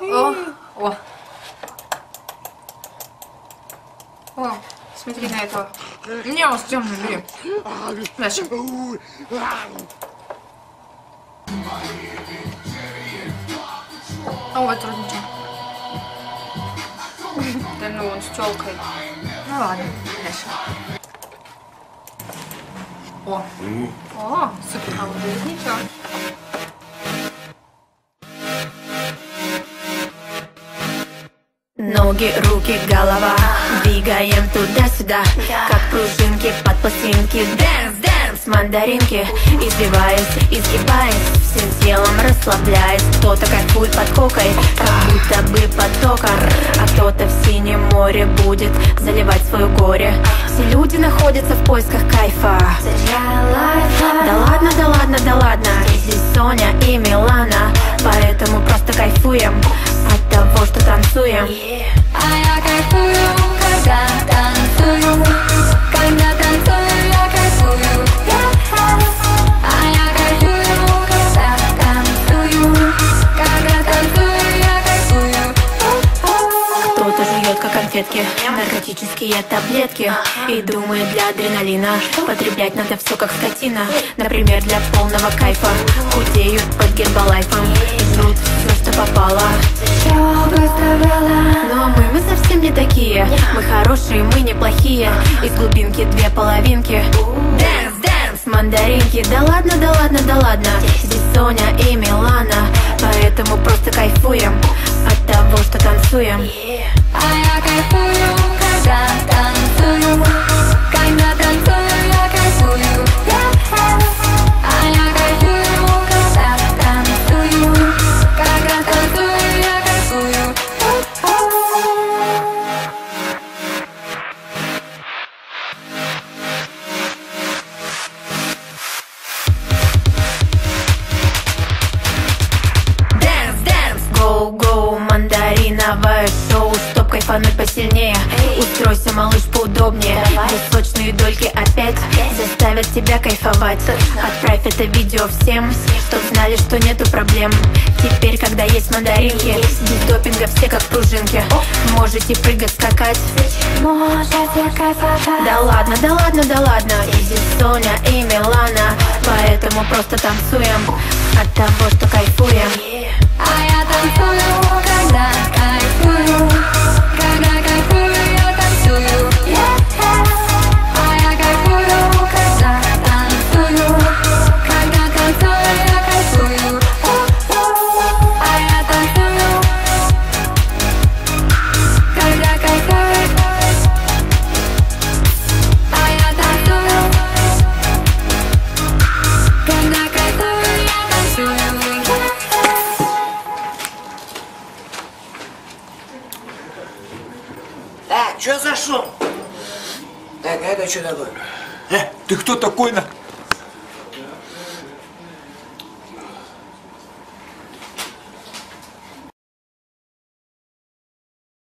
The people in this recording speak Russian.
О, о. О, смотри на этого. Не, он темный, бери. Дальше. О, вот трудничек. Да ну, он с телкой. Ну ладно, дальше. О, супер, а вот здесь ничего. Ноги, руки, голова, двигаем туда-сюда, как пружинки под пластинки. Дэнс, дэнс, мандаринки, извиваясь, изгибаясь, всем телом расслабляясь. Кто-то кайфует под кокой, как будто бы потоком, а кто-то в синем море будет заливать свое горе. Все люди находятся в поисках кайфа. Да ладно, да ладно, да ладно, здесь Соня и Милана, поэтому просто кайфуем от того, что танцуем. А я кайфую, когда танцую, когда танцую, я кайфую. А я кайфую, когда танцую, когда танцую, я кайфую. Кто-то жует как конфетки, наркотические таблетки, и думает, для адреналина потреблять надо все как скотина. Например, для полного кайфа худеют под гербалайфом и жрут все, что попало. Но мы совсем не такие. Мы хорошие, мы неплохие. Из глубинки две половинки. Дэнс, дэнс, мандаринки. Да ладно, да ладно, да ладно, здесь Соня и Милана, поэтому просто кайфуем от того, что танцуем. А я кайфую, когда танцую, когда танцую, я кайфую. А я кайфую, когда танцую, когда танцую, я кайфую. Дэнс, дэнс, гоу-гоу, мандариновое шоу, чтоб кайфануть посильнее. Устройся, малыш, поудобнее. Две сочные дольки опять заставят тебя кайфовать. Отправь это видео всем, чтоб знали, что нету проблем. Теперь, когда есть мандаринки, без допинга все как пружинки. Можете прыгать, скакать, Можете кайфовать. да ладно, да ладно, да ладно, здесь Соня и Милана, поэтому просто танцуем от того, что кайфуем. А я танцую, когда кайфую, когда кайфую, я танцую. А я кайфую, когда танцую, когда танцую, я кайфую. А я танцую, когда кайфую. А я танцую, когда кайфую, я танцую. Чё за шум? Так, а это что такое? Ты кто такой?